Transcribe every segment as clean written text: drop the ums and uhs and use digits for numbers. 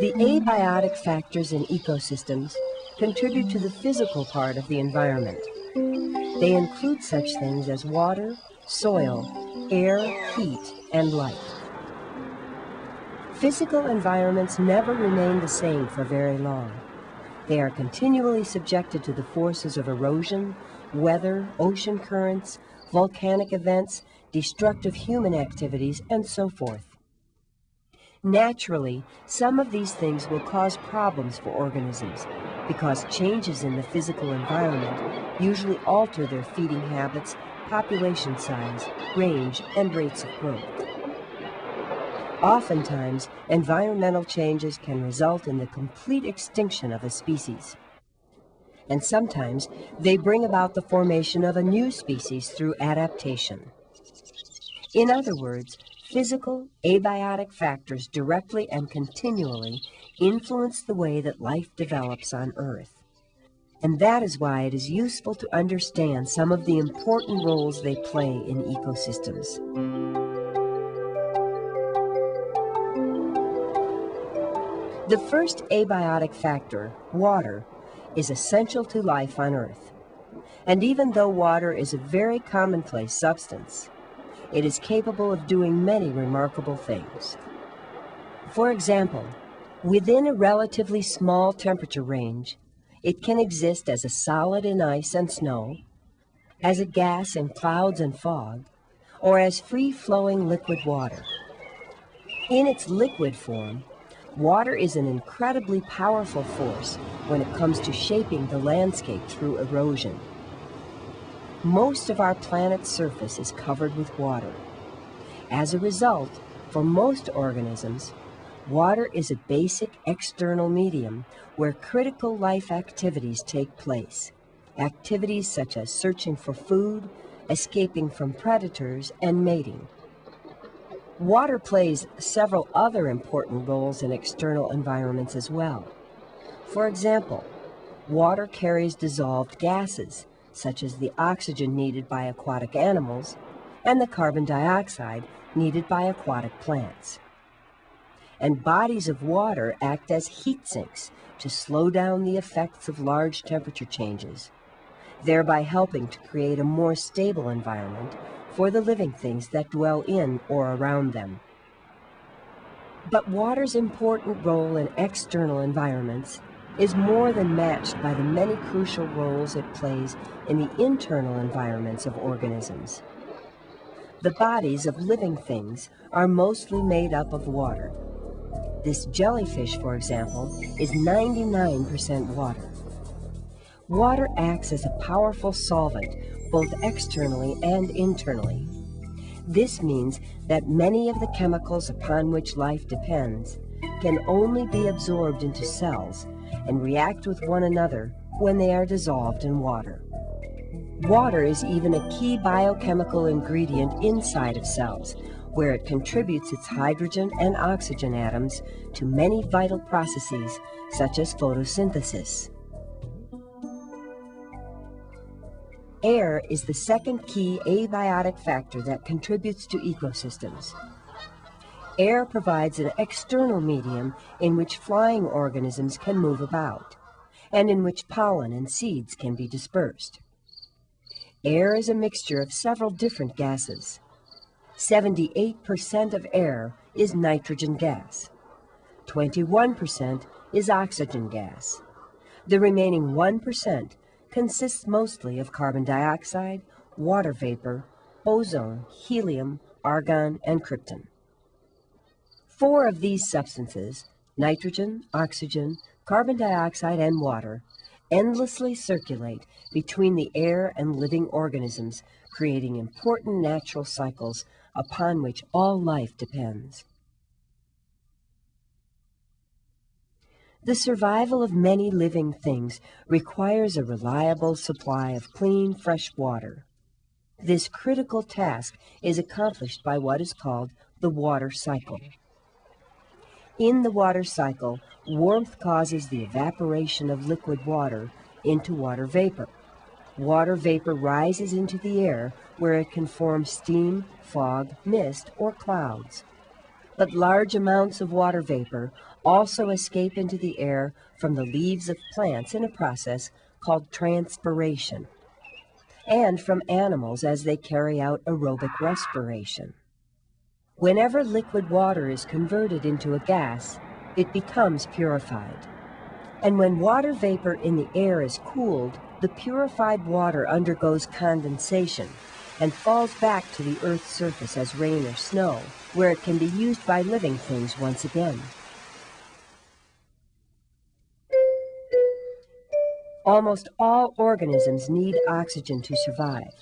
The abiotic factors in ecosystems contribute to the physical part of the environment. They include such things as water, soil, air, heat, and light. Physical environments never remain the same for very long. They are continually subjected to the forces of erosion, weather, ocean currents, volcanic events, destructive human activities, and so forth. Naturally, some of these things will cause problems for organisms because changes in the physical environment usually alter their feeding habits, population size, range, and rates of growth. Oftentimes, environmental changes can result in the complete extinction of a species. And sometimes, they bring about the formation of a new species through adaptation. In other words, physical, abiotic factors directly and continually influence the way that life develops on Earth. And that is why it is useful to understand some of the important roles they play in ecosystems. The first abiotic factor, water, is essential to life on Earth. And even though water is a very commonplace substance, it is capable of doing many remarkable things. For example, within a relatively small temperature range, it can exist as a solid in ice and snow, as a gas in clouds and fog, or as free-flowing liquid water. In its liquid form, water is an incredibly powerful force when it comes to shaping the landscape through erosion. Most of our planet's surface is covered with water. As a result, for most organisms, water is a basic external medium where critical life activities take place. Activities such as searching for food, escaping from predators, and mating. Water plays several other important roles in external environments as well. For example, water carries dissolved gases, such as the oxygen needed by aquatic animals and the carbon dioxide needed by aquatic plants. And bodies of water act as heat sinks to slow down the effects of large temperature changes, thereby helping to create a more stable environment for the living things that dwell in or around them. But water's important role in external environments is more than matched by the many crucial roles it plays in the internal environments of organisms. The bodies of living things are mostly made up of water. This jellyfish, for example, is 99% water. Water acts as a powerful solvent, both externally and internally. This means that many of the chemicals upon which life depends can only be absorbed into cells and react with one another when they are dissolved in water. Water is even a key biochemical ingredient inside of cells, where it contributes its hydrogen and oxygen atoms to many vital processes, such as photosynthesis. Air is the second key abiotic factor that contributes to ecosystems. Air provides an external medium in which flying organisms can move about, and in which pollen and seeds can be dispersed. Air is a mixture of several different gases. 78% of air is nitrogen gas. 21% is oxygen gas. The remaining 1% consists mostly of carbon dioxide, water vapor, ozone, helium, argon, and krypton. 4 of these substances, nitrogen, oxygen, carbon dioxide, and water, endlessly circulate between the air and living organisms, creating important natural cycles upon which all life depends. The survival of many living things requires a reliable supply of clean, fresh water. This critical task is accomplished by what is called the water cycle. In the water cycle, warmth causes the evaporation of liquid water into water vapor. Water vapor rises into the air where it can form steam, fog, mist, or clouds. But large amounts of water vapor also escape into the air from the leaves of plants in a process called transpiration, and from animals as they carry out aerobic respiration. Whenever liquid water is converted into a gas, it becomes purified. And when water vapor in the air is cooled, the purified water undergoes condensation and falls back to the Earth's surface as rain or snow, where it can be used by living things once again. Almost all organisms need oxygen to survive.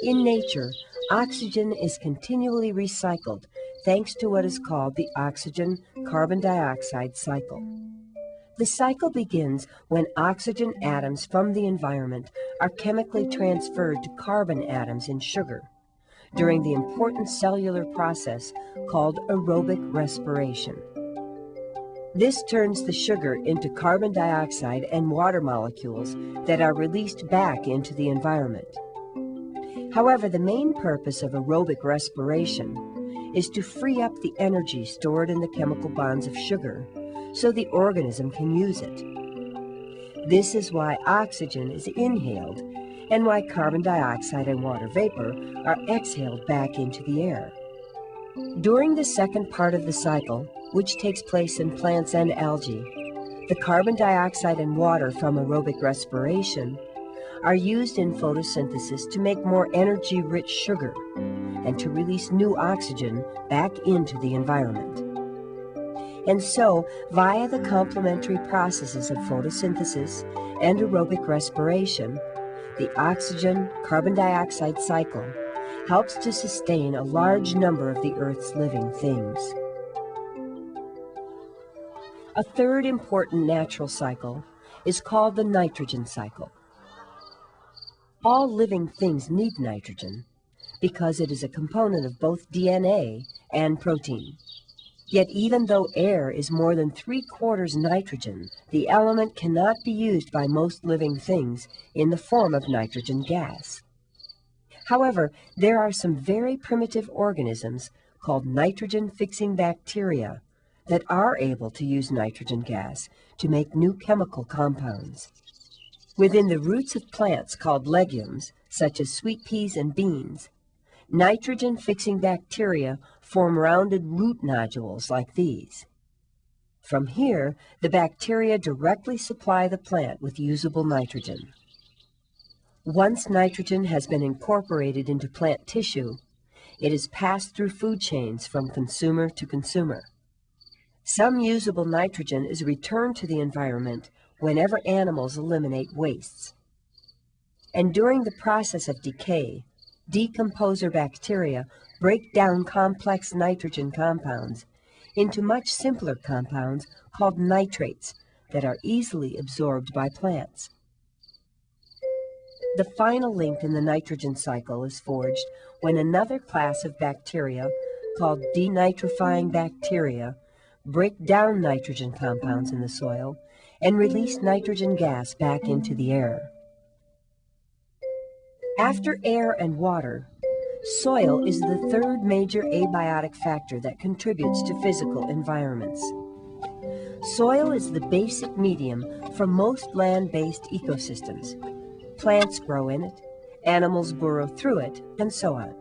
In nature, oxygen is continually recycled thanks to what is called the oxygen-carbon dioxide cycle. The cycle begins when oxygen atoms from the environment are chemically transferred to carbon atoms in sugar during the important cellular process called aerobic respiration. This turns the sugar into carbon dioxide and water molecules that are released back into the environment. However, the main purpose of aerobic respiration is to free up the energy stored in the chemical bonds of sugar so the organism can use it. This is why oxygen is inhaled and why carbon dioxide and water vapor are exhaled back into the air. During the second part of the cycle, which takes place in plants and algae, the carbon dioxide and water from aerobic respiration are used in photosynthesis to make more energy-rich sugar and to release new oxygen back into the environment. And so, via the complementary processes of photosynthesis and aerobic respiration, the oxygen-carbon dioxide cycle helps to sustain a large number of the Earth's living things. A third important natural cycle is called the nitrogen cycle. All living things need nitrogen because it is a component of both DNA and protein. Yet even though air is more than 3/4 nitrogen, the element cannot be used by most living things in the form of nitrogen gas. However, there are some very primitive organisms called nitrogen-fixing bacteria that are able to use nitrogen gas to make new chemical compounds. Within the roots of plants called legumes, such as sweet peas and beans, nitrogen-fixing bacteria form rounded root nodules like these. From here, the bacteria directly supply the plant with usable nitrogen. Once nitrogen has been incorporated into plant tissue, it is passed through food chains from consumer to consumer. Some usable nitrogen is returned to the environment whenever animals eliminate wastes. And during the process of decay, decomposer bacteria break down complex nitrogen compounds into much simpler compounds called nitrates that are easily absorbed by plants. The final link in the nitrogen cycle is forged when another class of bacteria, called denitrifying bacteria, break down nitrogen compounds in the soil and release nitrogen gas back into the air. After air and water, soil is the third major abiotic factor that contributes to physical environments. Soil is the basic medium for most land-based ecosystems. Plants grow in it, animals burrow through it, and so on.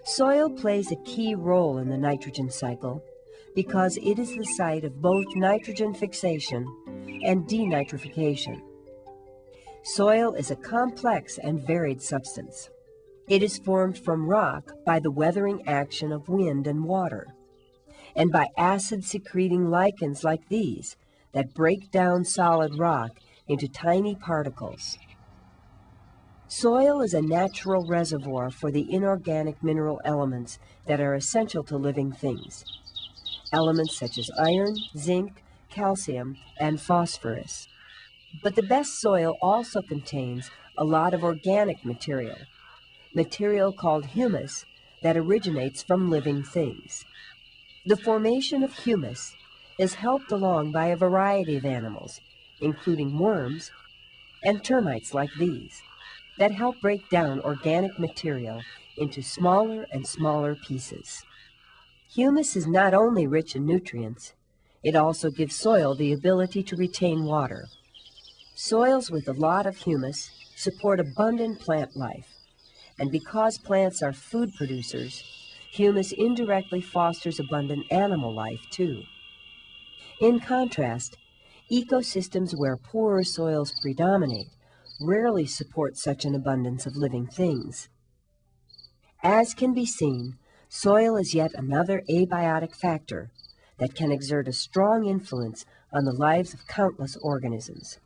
Soil plays a key role in the nitrogen cycle because it is the site of both nitrogen fixation and denitrification. Soil is a complex and varied substance. It is formed from rock by the weathering action of wind and water, and by acid-secreting lichens like these that break down solid rock into tiny particles. Soil is a natural reservoir for the inorganic mineral elements that are essential to living things. Elements such as iron, zinc, calcium, and phosphorus. But the best soil also contains a lot of organic material called humus that originates from living things. The formation of humus is helped along by a variety of animals, including worms and termites like these, that help break down organic material into smaller and smaller pieces. Humus is not only rich in nutrients, it also gives soil the ability to retain water. Soils with a lot of humus support abundant plant life, and because plants are food producers, humus indirectly fosters abundant animal life too. In contrast, ecosystems where poorer soils predominate rarely support such an abundance of living things. As can be seen, soil is yet another abiotic factor that can exert a strong influence on the lives of countless organisms.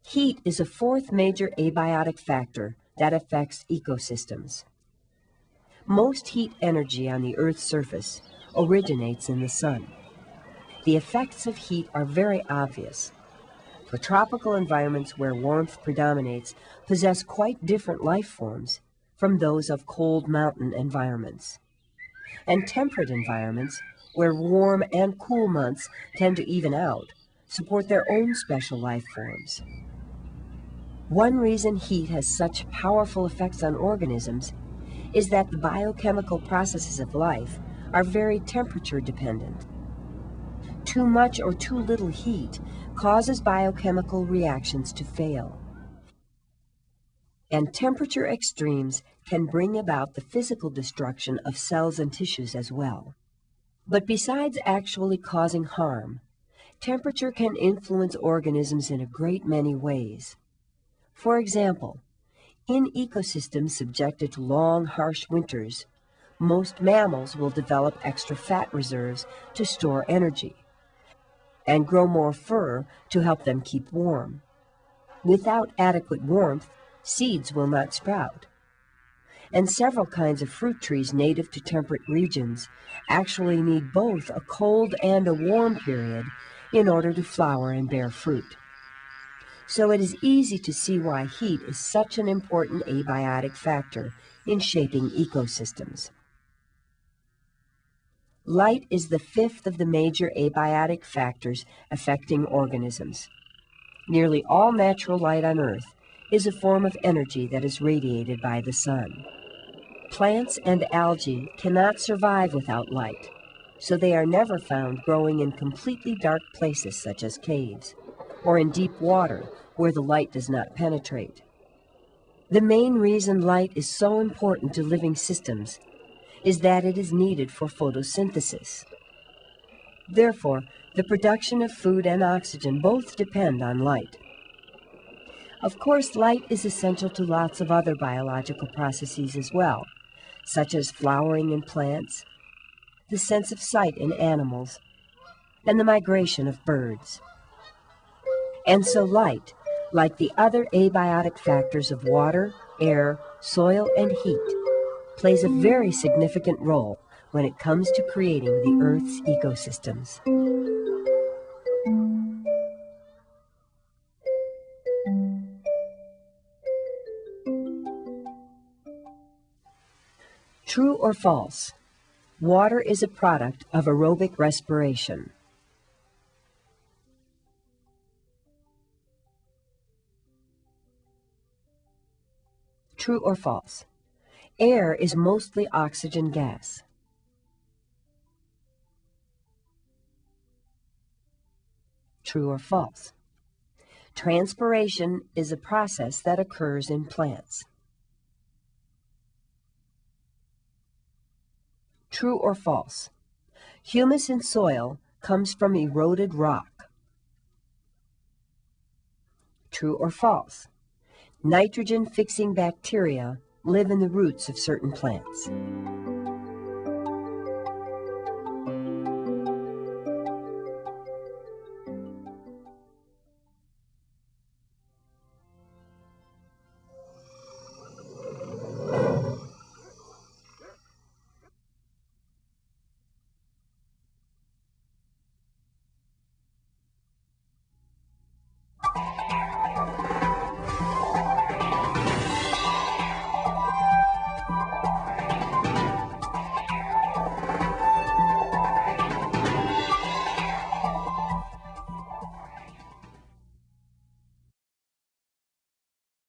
Heat is a fourth major abiotic factor that affects ecosystems. Most heat energy on the Earth's surface originates in the sun. The effects of heat are very obvious. For tropical environments where warmth predominates possess quite different life forms from those of cold mountain environments. And temperate environments, where warm and cool months tend to even out, support their own special life forms. One reason heat has such powerful effects on organisms is that the biochemical processes of life are very temperature dependent. Too much or too little heat causes biochemical reactions to fail. And temperature extremes can bring about the physical destruction of cells and tissues as well. But besides actually causing harm, temperature can influence organisms in a great many ways. For example, in ecosystems subjected to long, harsh winters, most mammals will develop extra fat reserves to store energy and grow more fur to help them keep warm. Without adequate warmth, seeds will not sprout. And several kinds of fruit trees native to temperate regions actually need both a cold and a warm period in order to flower and bear fruit. So it is easy to see why heat is such an important abiotic factor in shaping ecosystems. Light is the fifth of the major abiotic factors affecting organisms. Nearly all natural light on Earth is a form of energy that is radiated by the sun. Plants and algae cannot survive without light, so they are never found growing in completely dark places such as caves, or in deep water where the light does not penetrate. The main reason light is so important to living systems is that it is needed for photosynthesis. Therefore, the production of food and oxygen both depend on light. Of course, light is essential to lots of other biological processes as well, such as flowering in plants, the sense of sight in animals, and the migration of birds. And so light, like the other abiotic factors of water, air, soil, and heat, plays a very significant role when it comes to creating the Earth's ecosystems. True or false? Water is a product of aerobic respiration. True or false? Air is mostly oxygen gas. True or false? Transpiration is a process that occurs in plants. True or false? Humus in soil comes from eroded rock. True or false? Nitrogen-fixing bacteria live in the roots of certain plants.